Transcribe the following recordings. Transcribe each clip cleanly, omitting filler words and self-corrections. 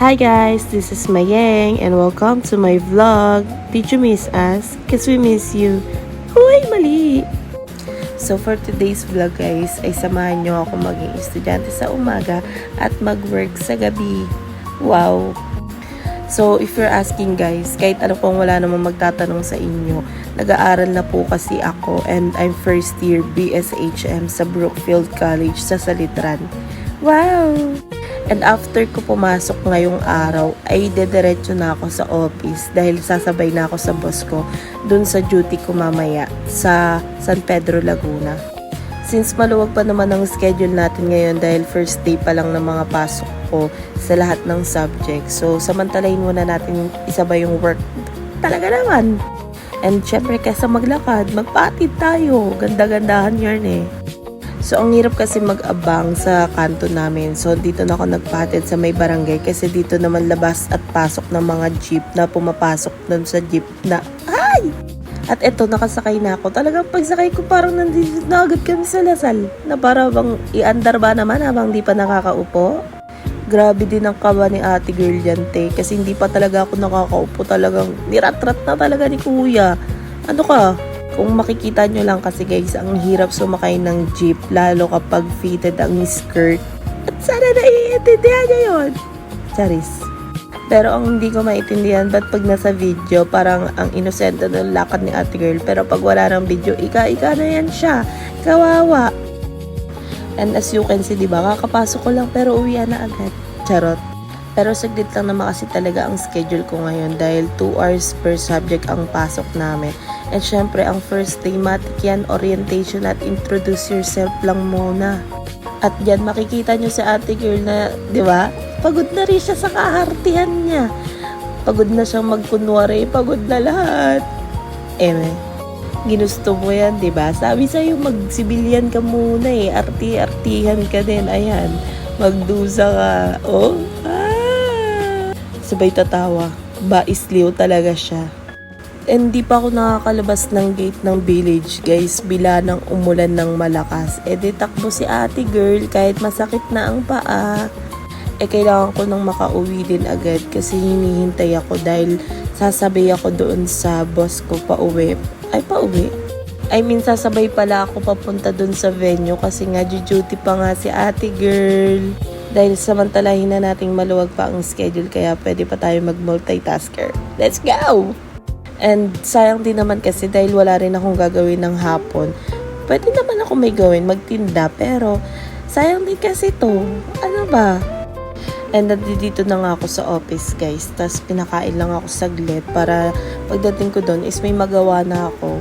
Hi guys, this is Mayeng and welcome to my vlog. Did you miss us? Cause we miss you. Huy, mali! So for today's vlog guys, ay samahan nyo ako maging estudyante sa umaga at mag-work sa gabi. Wow! So if you're asking guys, kahit ano pong wala namang magtatanong sa inyo, nag-aaral na po kasi ako and I'm first year BSHM sa Brookfield College sa Salitran. Wow! And after ko pumasok ngayong araw, ay dediretso na ako sa office dahil sasabay na ako sa boss ko dun sa duty ko mamaya sa San Pedro, Laguna. Since maluwag pa naman ang schedule natin ngayon dahil first day pa lang ng mga pasok ko sa lahat ng subject. So, samantalahin muna natin isabay yung work. Talaga naman! And syempre, kaysa maglakad, magpatid tayo. Ganda-gandahan yun eh. So, ang hirap kasi mag-abang sa kanto namin. So, dito na ako nagpatid sa may barangay kasi dito naman labas at pasok ng mga jeep na pumapasok dun sa jeep na, ay! At eto, nakasakay na ako. Talagang pagsakay ko parang nandito na agad kami sa Lasal. Na para bang iandar ba naman habang di pa nakakaupo? Grabe din ang kaba ni ate girl yan, te. Kasi hindi pa talaga ako nakakaupo. Talagang niratrat na talaga ni kuya. Ano ka? Kung makikita nyo lang kasi guys, ang hirap sumakay ng jeep. Lalo kapag fitted ang skirt. At sana naiintindihan nyo yun. Charis. Pero ang hindi ko maintindihan, ba't pag nasa video, parang ang inosente ng lakad ni ate girl. Pero pag wala ng video, ika-ika na yan siya. Kawawa. And as you can see, diba, kakapasok ko lang pero uwian na agad. Charot. Pero saglit lang naman kasi talaga ang schedule ko ngayon dahil 2 hours per subject ang pasok namin. And syempre, ang first thematic yan, orientation at introduce yourself lang muna. At dyan, makikita nyo sa ate girl na, di ba? Pagod na rin siya sa kahartihan niya. Pagod na siyang magkunwari, pagod na lahat. Ginusto mo yan, di ba? Sabi sa'yo, magsibilyan ka muna eh. Arti-artihan ka din. Ayan, magdusa ka. Oh, sabay tatawa. Baisliw talaga siya. And di pa ako nakakalabas ng gate ng village, guys. Bila ng umulan ng malakas. Di takbo si ate girl kahit masakit na ang paa. Kailangan ko nang makauwi din agad kasi hinihintay ako dahil sasabay ako doon sa boss ko pauwi. Pauwi? Sasabay pala ako papunta doon sa venue kasi nga duty pa nga si ate girl. Dahil samantalahin na nating maluwag pa ang schedule kaya pwede pa tayo mag-multitasker. Let's go! And sayang din naman kasi dahil wala rin akong gagawin ng hapon. Pwede naman ako may gawin, magtinda, pero sayang din kasi to. Ano ba? And nandito na nga ako sa office guys. Tapos pinakain lang ako saglit para pagdating ko doon is may magawa na ako.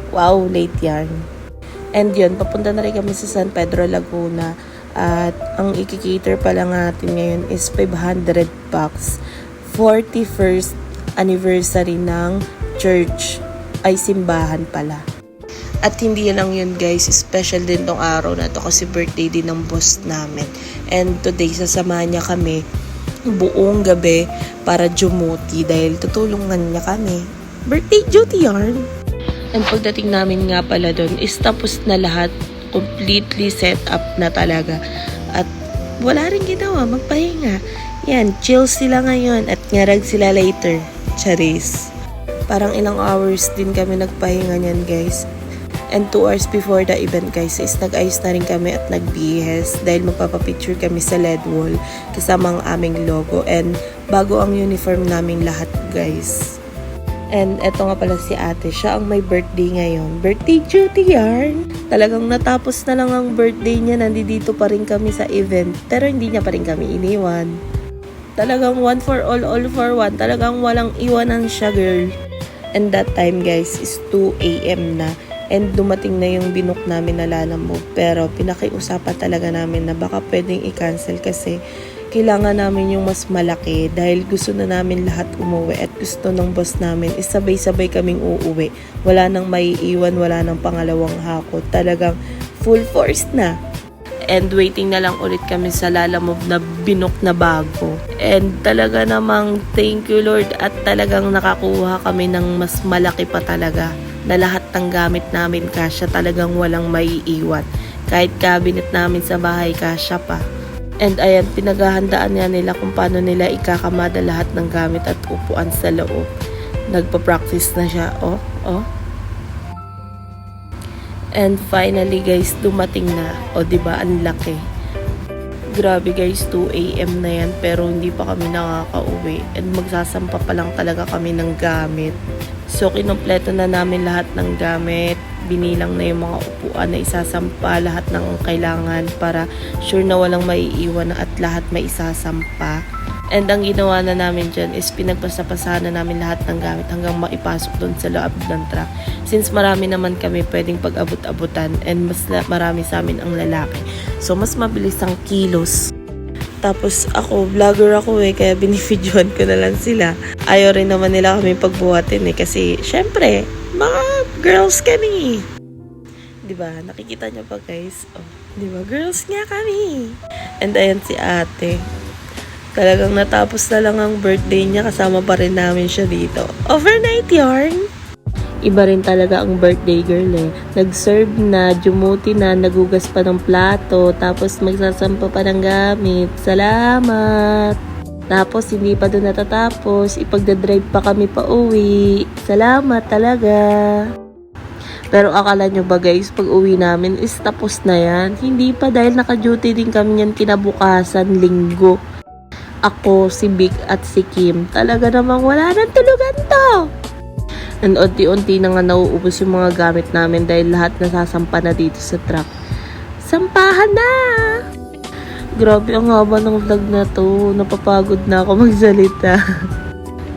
Wow, late yan. And yun, papunta na rin kami sa San Pedro, Laguna. At ang ikikater pa lang natin ngayon is 500 bucks. 41st anniversary ng church. Ay simbahan pala. At hindi lang yun guys, special din tong araw na to kasi birthday din ng boss namin. And today sasamahan niya kami buong gabi para jumuti dahil tutulungan niya kami. Birthday duty yarn! And pagdating namin nga pala doon is tapos na lahat, completely set up na talaga. At wala rin ginawa, magpahinga. Yan, chill sila ngayon at ngarag sila later. Charis. Parang ilang hours din kami nagpahinga niyan guys. And 2 hours before the event guys is nag-ayos na rin kami at nag-BS dahil magpapapicture kami sa LED wall kasama ang aming logo and bago ang uniform naming lahat guys. And eto nga pala si ate, siya ang may birthday ngayon. Birthday duty yarn! Talagang natapos na lang ang birthday niya, nandito pa rin kami sa event pero hindi niya pa rin kami iniwan. Talagang one for all for one. Talagang walang iwanan siya girl. And that time guys is 2 AM na. And dumating na yung binook namin na Lalamove. Pero pinakiusapan talaga namin na baka pwedeng i-cancel kasi kailangan namin yung mas malaki dahil gusto na namin lahat umuwi at gusto ng boss namin is sabay-sabay kaming uuwi. Wala nang maiiwan, wala nang pangalawang hakot. Talagang full force na. And waiting na lang ulit kami sa Lalamove na binook na bago. And talaga namang thank you Lord at talagang nakakuha kami ng mas malaki pa talaga. Na lahat ng gamit namin kasya talagang walang maiiwan. Kahit cabinet namin sa bahay kasya pa. And ayan, pinaghahandaan nga nila kung paano nila ikakamada lahat ng gamit at upuan sa loob. Nagpa-practice na siya. Oh. And finally guys, dumating na. O diba, ang laki. Grabe guys, 2 AM na yan pero hindi pa kami nakaka-uwi. And magsasampa pa lang talaga kami ng gamit. So, kinumpleto na namin lahat ng gamit. Binilang na yung mga upuan na isasampa, lahat ng kailangan para sure na walang maiiwan at lahat may isasampa. And ang ginawa na namin dyan is pinagpasapasahan na namin lahat ng gamit hanggang maipasok doon sa loob ng truck. Since marami naman kami pwedeng pag-abot-abutan and mas marami sa amin ang lalaki. So, mas mabilis ang kilos. Tapos ako, vlogger ako kaya binifidyohan ko na lang sila. Ayaw rin naman nila kami pagbuhatin kasi syempre, mga girls kami. Diba? Nakikita niyo pa guys? Oh, diba? Girls nga kami. And ayan si ate. Talagang natapos na lang ang birthday niya, kasama pa rin namin siya dito. Overnight yarn! Iba rin talaga ang birthday girl Nag-serve na, jumuti na, nagugas pa ng plato, tapos magsasampa pa ng gamit. Salamat! Tapos hindi pa doon natatapos, ipagdadrive pa kami pa uwi. Salamat talaga! Pero akala nyo ba guys, pag uwi namin is tapos na yan? Hindi pa dahil naka-duty din kami yan kinabukasan, linggo. Ako, si Vic at si Kim, talaga namang wala nang tulugan to. And unti-unti na nga nauubos yung mga gamit namin dahil lahat nasasampa na dito sa truck. Sampahan na! Grabe ang haba ng vlog na to. Napapagod na ako magsalita.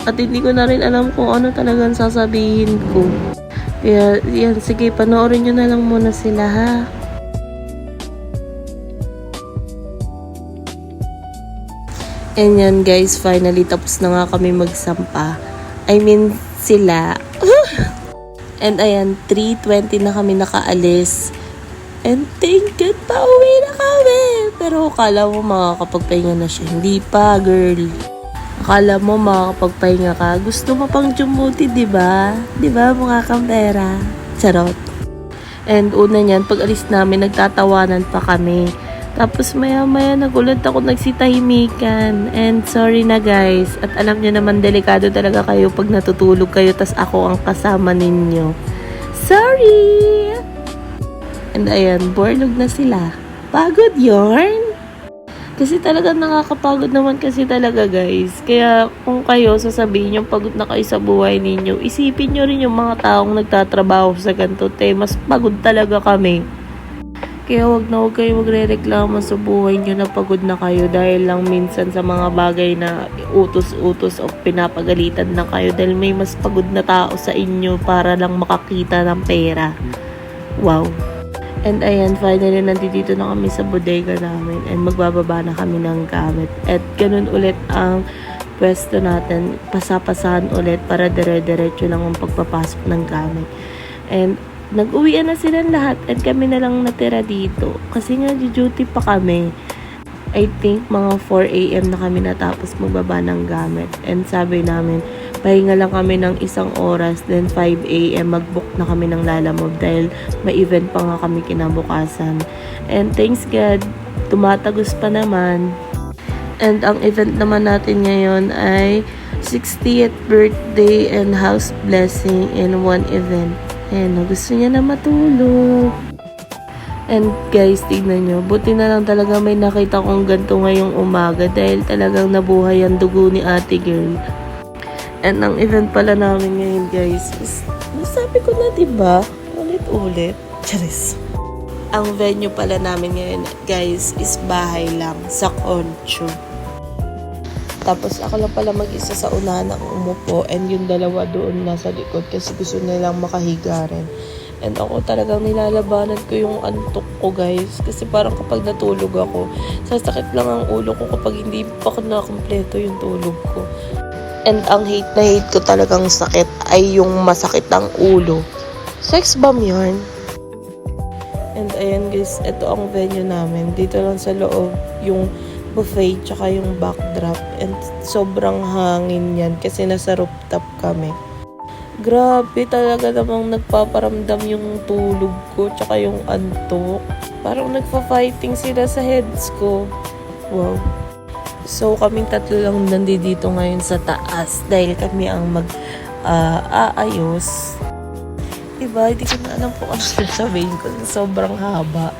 At hindi ko na rin alam kung ano talagang sasabihin ko. Kaya yan, sige, panoorin nyo na lang muna sila ha. And yan guys, finally tapos na nga kami magsampa. I mean, sila. And ayan, 3:20 na kami nakaalis. And thank God, pauwi na kami. Pero akala mo makakapagpahinga na siya. Hindi pa, girl. Akala mo makakapagpahinga ka. Gusto mo pang jumuti, diba? Diba, mukha kang pera. Charot. And una niyan, pag alis namin, nagtatawanan pa kami. Tapos maya-maya nagulat ako, nagsitahimikan. And sorry na guys. At alam niyo naman, delikado talaga kayo pag natutulog kayo tas ako ang kasama ninyo. Sorry! And ayan, borlog na sila. Pagod yarn? Kasi talaga nakakapagod naman kasi talaga guys. Kaya kung kayo sasabihin yung pagod na kayo sa buhay ninyo, isipin nyo rin yung mga taong nagtatrabaho sa ganito. Mas pagod talaga kami. Kaya wag kayo magre-reklamo sa buhay nyo na pagod na kayo dahil lang minsan sa mga bagay na utos-utos o pinapagalitan na kayo dahil may mas pagod na tao sa inyo para lang makakita ng pera. Wow. And ayan, finally nandito na kami sa bodega namin and magbababa na kami ng gamit. At ganun ulit ang pwesto natin, pasapasahan ulit para dire-diretso lang ang pagpapasok ng gamit. And nag-uwian na silang lahat at kami na lang natira dito. Kasi nga, duty pa kami. I think mga 4 AM na kami natapos magbaba ng gamit. And sabi namin, pahinga lang kami ng 1 oras. Then 5 AM, mag-book na kami ng Lalamove dahil may event pa nga kami kinabukasan. And thanks God, tumatagos pa naman. And ang event naman natin ngayon ay 60th birthday and house blessing in one event. Ayan, gusto niya na matulog. And guys, tignan nyo. Buti na lang talaga may nakita kong ganito ngayong umaga dahil talagang nabuhay ang dugo ni ate girl. And ang event pala namin ngayon guys is, nasabi ko na diba? Ulit-ulit. Charis. Ang venue pala namin ngayon guys is bahay lang sa Concho. Tapos ako lang pala mag-isa sa unahan ang umupo and yung dalawa doon nasa likod kasi gusto nilang makahiga rin. And ako talagang nilalabanan ko yung antok ko guys kasi parang kapag natulog ako, sasakit lang ang ulo ko kapag hindi pa ko nakompleto yung tulog ko. And ang hate na hate ko talagang sakit ay yung masakit ang ulo. Sex bomb yun. And ayan guys, ito ang venue namin. Dito lang sa loob yung buffet tsaka yung backdrop and sobrang hangin yan kasi nasa rooftop kami. Grabe talaga namang nagpaparamdam yung tulog ko tsaka yung antok. Parang nagfa-fighting sila sa heads ko. Wow. So, kaming tatlo lang nandito ngayon sa taas dahil kami ang aayos. Diba? Hindi ko na alam po ano sasabihin ko. Sobrang haba.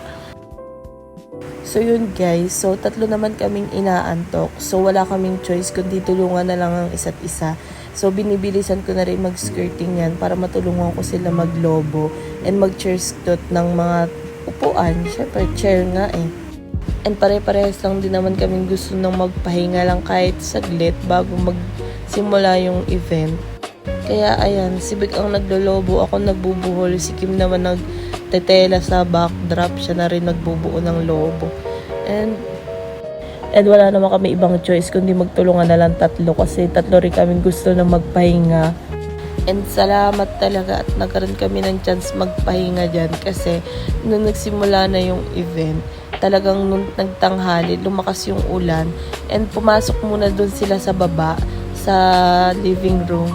So, yun guys. So, tatlo naman kaming inaantok. So, wala kaming choice kundi tulungan na lang ang isa't isa. So, binibilisan ko na rin mag-skirting yan para matulungan ko sila maglobo and mag-chair stot ng mga upuan. Siyempre, chair nga eh. And pare-parehas lang din naman kaming gusto nang magpahinga lang kahit saglit bago magsimula yung event. Kaya ayan, si Big ang naglolobo, ako nagbubuhol, si Kim naman nagtetela sa backdrop, siya na rin nagbubuo ng lobo. And wala naman kami ibang choice kundi magtulungan na lang tatlo kasi tatlo rin kaming gusto na magpahinga. And salamat talaga at nagkaroon kami ng chance magpahinga dyan kasi nung nagsimula na yung event, talagang nung nagtanghali, lumakas yung ulan and pumasok muna dun sila sa baba sa living room.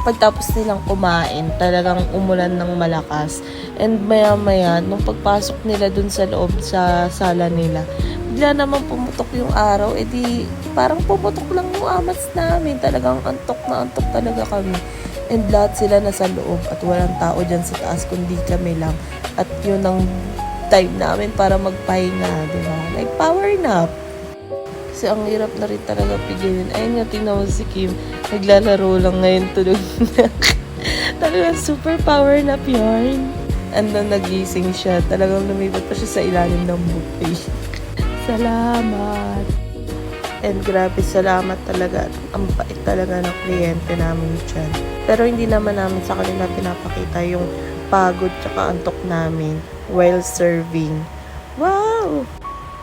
Pagtapos nilang kumain, talagang umulan ng malakas. And maya-maya, nung pagpasok nila dun sa loob sa sala nila, bigla naman pumutok yung araw, edi parang pumutok lang yung amats namin. Talagang antok na antok talaga kami. And lahat sila nasa loob at walang tao dyan sa taas kundi kami lang. At yun ang time namin para magpahinga, di ba? Like power nap. Kasi ang hirap na rin talaga pigilin. Ayun nga, tingnan mo si Kim. Naglalaro lang ngayon, tulog na. Talagang super power nap yarn. And then nagising siya. Talagang lumipat pa siya sa ilalim ng buffet. Salamat. And grabe, salamat talaga. Ang bait talaga ng kliyente namin dyan. Pero hindi naman namin sa kanila pinapakita yung pagod tsaka antok namin while serving. Wow!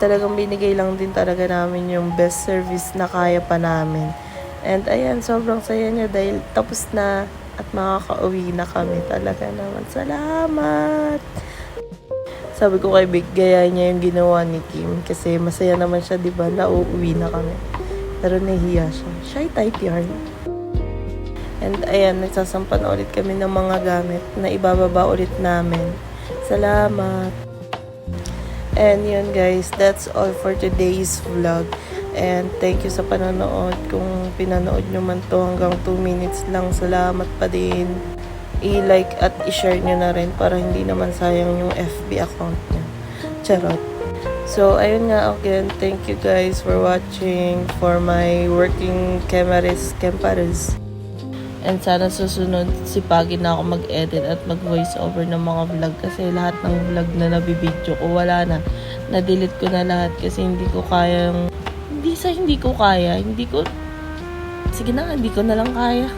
Talagang binigay lang din talaga namin yung best service na kaya pa namin. And ayan, sobrang saya niya dahil tapos na at makakauwi na kami. Talaga naman, salamat! Sabi ko kay Vic, gaya niya yung ginawa ni Kim kasi masaya naman siya, di ba? Nauuwi na kami. Pero nahihiya siya. Shy type yarn. And ayan, nagsasampan na ulit kami ng mga gamit na ibababa ulit namin. Salamat! And yun guys, that's all for today's vlog. And thank you sa panonood. Kung pinanood nyo man to hanggang 2 minutes lang, salamat pa din. I-like at i-share nyo na rin para hindi naman sayang yung FB account nyo. Charot. So, ayun nga again, thank you guys for watching for my working cameras. And sana susunod sipagin na ako mag-edit at mag-voice over ng mga vlog kasi lahat ng vlog na nabibidyo ko wala na. Na-delete ko na lahat kasi hindi ko kaya. Sige na, hindi ko na lang kaya.